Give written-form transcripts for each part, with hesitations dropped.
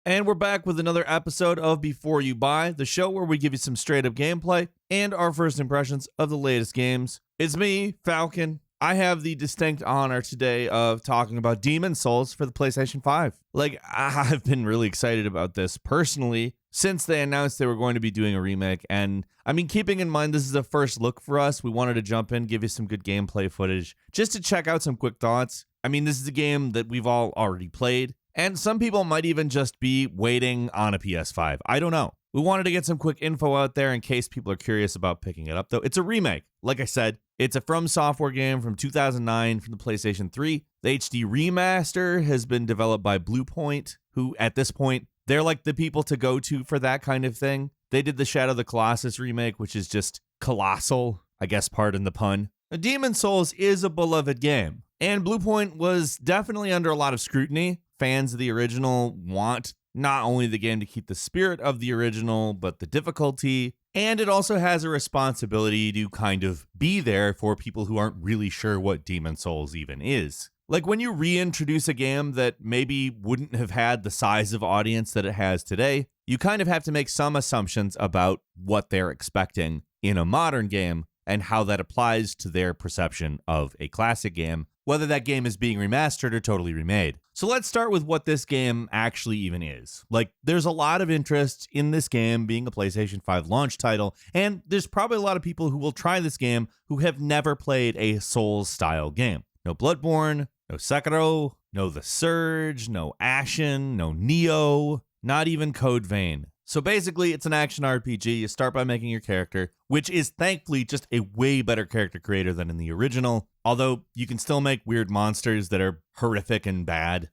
And we're back with another episode of Before You Buy, the show where we give you some straight up gameplay and our first impressions of the latest games. It's me, Falcon. I have the distinct honor today of talking about Demon's Souls for the PlayStation 5. I've been really excited about this personally since they announced they were going to be doing a remake. And I mean, keeping in mind this is a first look for us, we wanted to jump in, give you some good gameplay footage just to check out some quick thoughts. I mean, this is a game that we've all already played. And some people might even just be waiting on a PS5. I don't know. We wanted to get some quick info out there in case people are curious about picking it up, though. It's a remake. Like I said, it's a From Software game from 2009 from the PlayStation 3. The HD remaster has been developed by Bluepoint, who at this point, they're like the people to go to for that kind of thing. They did the Shadow of the Colossus remake, which is just colossal, I guess, pardon the pun. Demon's Souls is a beloved game, and Bluepoint was definitely under a lot of scrutiny. Fans of the original want not only the game to keep the spirit of the original, but the difficulty. And it also has a responsibility to kind of be there for people who aren't really sure what Demon's Souls even is. Like when you reintroduce a game that maybe wouldn't have had the size of audience that it has today, you kind of have to make some assumptions about what they're expecting in a modern game and how that applies to their perception of a classic game, whether that game is being remastered or totally remade. So let's start with what this game actually even is. There's a lot of interest in this game being a PlayStation 5 launch title, and there's probably a lot of people who will try this game who have never played a Souls-style game. No Bloodborne, no Sekiro, no The Surge, no Ashen, no Nioh, not even Code Vein. So basically, it's an action RPG. You start by making your character, which is thankfully just a way better character creator than in the original, although you can still make weird monsters that are horrific and bad.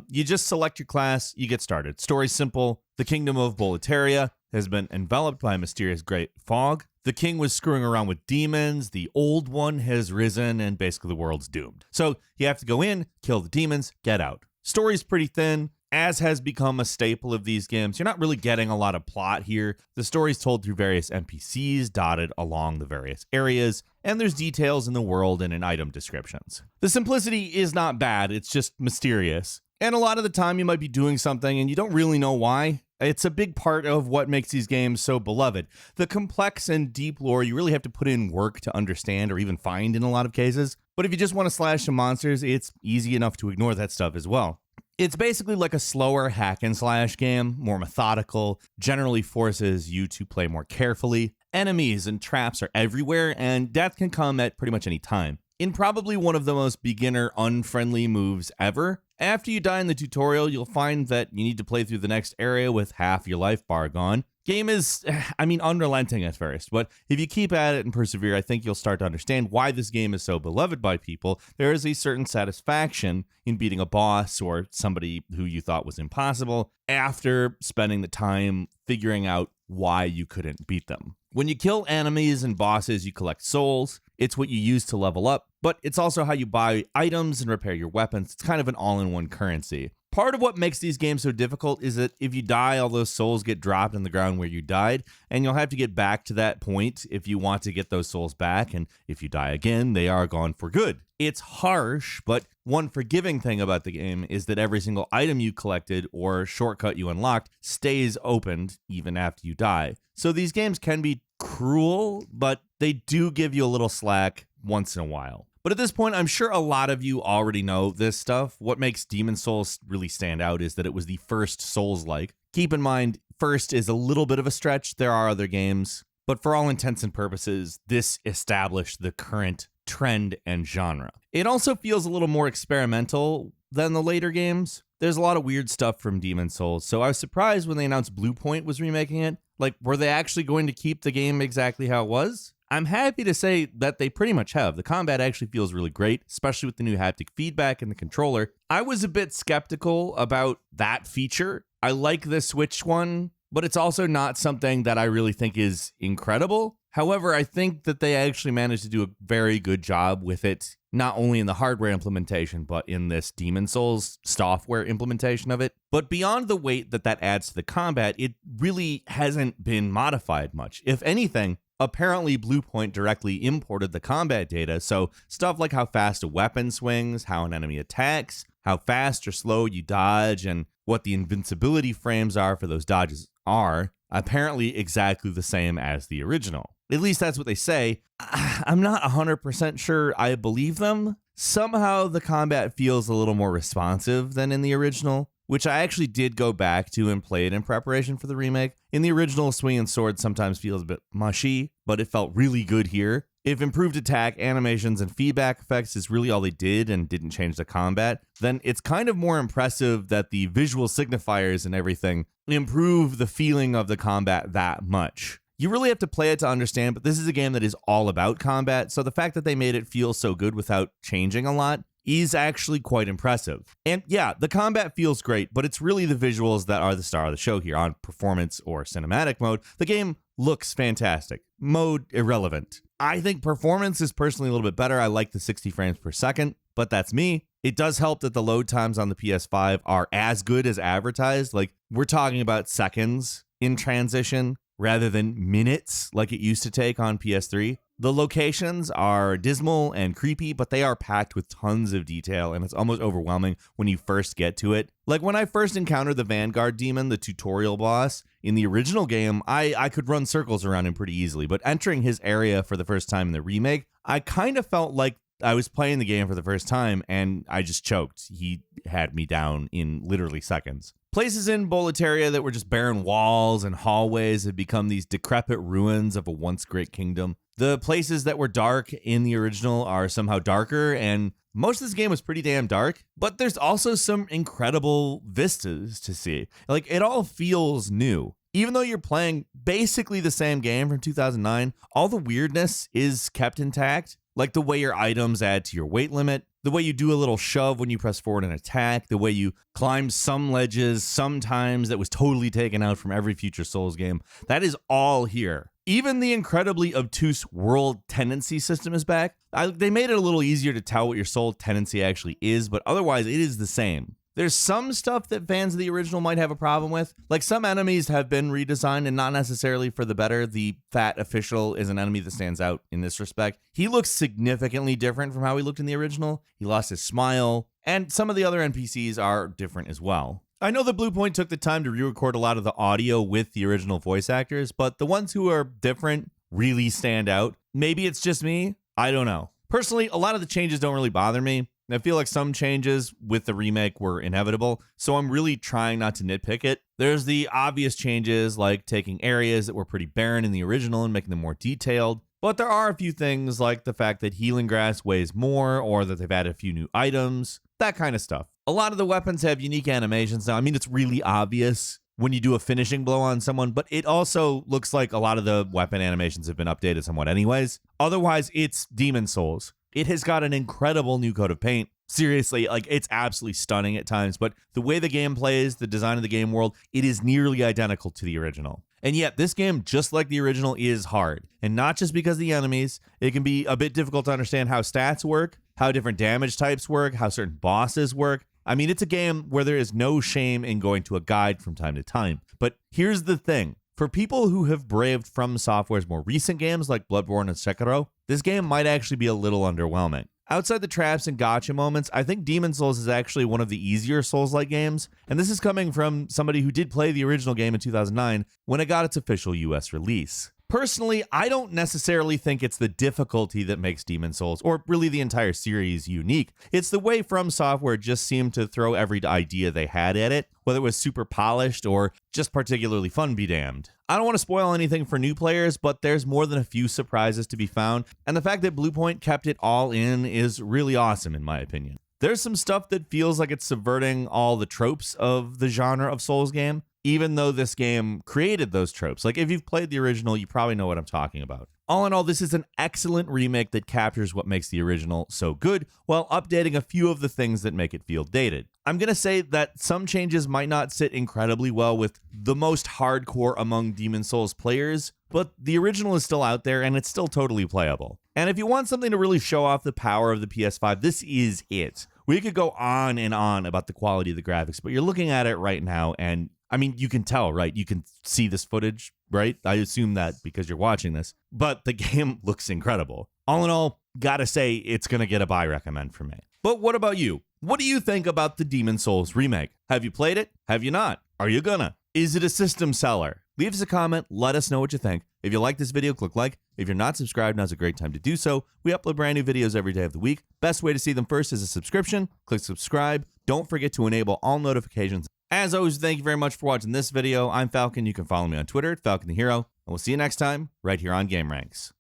You just select your class, you get started. Story's simple. The kingdom of Boletaria has been enveloped by a mysterious great fog. The king was screwing around with demons, the old one has risen, and basically the world's doomed. So you have to go in, kill the demons, get out. Story's pretty thin. As has become a staple of these games, you're not really getting a lot of plot here. The story's told through various NPCs dotted along the various areas, and there's details in the world and in item descriptions. The simplicity is not bad, it's just mysterious. And a lot of the time you might be doing something and you don't really know why. It's a big part of what makes these games so beloved. The complex and deep lore you really have to put in work to understand or even find in a lot of cases. But if you just want to slash some monsters, it's easy enough to ignore that stuff as well. It's basically like a slower hack and slash game, more methodical, generally forces you to play more carefully. Enemies and traps are everywhere, and death can come at pretty much any time. In probably one of the most beginner unfriendly moves ever, after you die in the tutorial, you'll find that you need to play through the next area with half your life bar gone. Game is, unrelenting at first, but if you keep at it and persevere, I think you'll start to understand why this game is so beloved by people. There is a certain satisfaction in beating a boss or somebody who you thought was impossible after spending the time figuring out why you couldn't beat them. When you kill enemies and bosses, you collect souls. It's what you use to level up, but it's also how you buy items and repair your weapons. It's kind of an all-in-one currency. Part of what makes these games so difficult is that if you die, all those souls get dropped in the ground where you died, and you'll have to get back to that point if you want to get those souls back, and if you die again, they are gone for good. It's harsh, but one forgiving thing about the game is that every single item you collected or shortcut you unlocked stays opened even after you die. So these games can be cruel, but they do give you a little slack once in a while. But at this point, I'm sure a lot of you already know this stuff. What makes Demon's Souls really stand out is that it was the first Souls-like. Keep in mind, first is a little bit of a stretch. There are other games, but for all intents and purposes, this established the current trend and genre. It also feels a little more experimental than the later games. There's a lot of weird stuff from Demon's Souls, so I was surprised when they announced Bluepoint was remaking it. Were they actually going to keep the game exactly how it was? I'm happy to say that they pretty much have. The combat actually feels really great, especially with the new haptic feedback in the controller. I was a bit skeptical about that feature. I like the Switch one, but it's also not something that I really think is incredible. However, I think that they actually managed to do a very good job with it, not only in the hardware implementation, but in this Demon's Souls software implementation of it. But beyond the weight that adds to the combat, it really hasn't been modified much. If anything, apparently Bluepoint directly imported the combat data, so stuff like how fast a weapon swings, how an enemy attacks, how fast or slow you dodge and what the invincibility frames are for those dodges are apparently exactly the same as the original. At least that's what they say. I'm not 100% sure I believe them. Somehow the combat feels a little more responsive than in the original, which I actually did go back to and played in preparation for the remake. In the original, swinging swords sometimes feels a bit mushy, but it felt really good here. If improved attack, animations, and feedback effects is really all they did and didn't change the combat, then it's kind of more impressive that the visual signifiers and everything improve the feeling of the combat that much. You really have to play it to understand, but this is a game that is all about combat, so the fact that they made it feel so good without changing a lot is actually quite impressive. And yeah, the combat feels great, but it's really the visuals that are the star of the show here. On performance or cinematic mode, the game looks fantastic. Mode irrelevant. I think performance is personally a little bit better. I like the 60 frames per second, but that's me. It does help that the load times on the PS5 are as good as advertised. Like, we're talking about seconds in transition rather than minutes like it used to take on PS3. The locations are dismal and creepy, but they are packed with tons of detail, and it's almost overwhelming when you first get to it. Like when I first encountered the Vanguard Demon, the tutorial boss, in the original game, I could run circles around him pretty easily, but entering his area for the first time in the remake, I kind of felt like I was playing the game for the first time, and I just choked. He had me down in literally seconds. Places in Boletaria that were just barren walls and hallways have become these decrepit ruins of a once great kingdom. The places that were dark in the original are somehow darker, and most of this game was pretty damn dark, but there's also some incredible vistas to see. Like, it all feels new. Even though you're playing basically the same game from 2009, all the weirdness is kept intact. Like the way your items add to your weight limit, the way you do a little shove when you press forward and attack, the way you climb some ledges sometimes that was totally taken out from every future Souls game. That is all here. Even the incredibly obtuse world tendency system is back. They made it a little easier to tell what your soul tendency actually is, but otherwise it is the same. There's some stuff that fans of the original might have a problem with. Like, some enemies have been redesigned and not necessarily for the better. The fat official is an enemy that stands out in this respect. He looks significantly different from how he looked in the original. He lost his smile, and some of the other NPCs are different as well. I know that Bluepoint took the time to re-record a lot of the audio with the original voice actors, but the ones who are different really stand out. Maybe it's just me. I don't know. Personally, a lot of the changes don't really bother me. I feel like some changes with the remake were inevitable, so I'm really trying not to nitpick it. There's the obvious changes, like taking areas that were pretty barren in the original and making them more detailed. But there are a few things, like the fact that healing grass weighs more, or that they've added a few new items, that kind of stuff. A lot of the weapons have unique animations now. I mean, it's really obvious when you do a finishing blow on someone, but it also looks like a lot of the weapon animations have been updated somewhat anyways. Otherwise, it's Demon Souls. It has got an incredible new coat of paint. Seriously, like, it's absolutely stunning at times, but the way the game plays, the design of the game world, it is nearly identical to the original. And yet, this game, just like the original, is hard. And not just because of the enemies. It can be a bit difficult to understand how stats work, how different damage types work, how certain bosses work. I mean, it's a game where there is no shame in going to a guide from time to time. But here's the thing. For people who have braved From Software's more recent games like Bloodborne and Sekiro, this game might actually be a little underwhelming. Outside the traps and gotcha moments, I think Demon Souls is actually one of the easier Souls-like games, and this is coming from somebody who did play the original game in 2009 when it got its official US release. Personally, I don't necessarily think it's the difficulty that makes Demon Souls, or really the entire series, unique. It's the way From Software just seemed to throw every idea they had at it, whether it was super polished or just particularly fun be damned. I don't want to spoil anything for new players, but there's more than a few surprises to be found, and the fact that Bluepoint kept it all in is really awesome in my opinion. There's some stuff that feels like it's subverting all the tropes of the genre of Souls game, even though this game created those tropes. Like, if you've played the original, you probably know what I'm talking about. All in all, this is an excellent remake that captures what makes the original so good, while updating a few of the things that make it feel dated. I'm going to say that some changes might not sit incredibly well with the most hardcore among Demon Souls players, but the original is still out there and it's still totally playable. And if you want something to really show off the power of the PS5, this is it. We could go on and on about the quality of the graphics, but you're looking at it right now and I mean, you can tell, right? You can see this footage, right? I assume that because you're watching this, but the game looks incredible. All in all, gotta say, it's gonna get a buy recommend from me. But what about you? What do you think about the Demon's Souls remake? Have you played it? Have you not? Are you gonna? Is it a system seller? Leave us a comment, let us know what you think. If you like this video, click like. If you're not subscribed, now's a great time to do so. We upload brand new videos every day of the week. Best way to see them first is a subscription. Click subscribe. Don't forget to enable all notifications. As always, thank you very much for watching this video. I'm Falcon. You can follow me on Twitter at Falcon the Hero. And we'll see you next time right here on gameranx.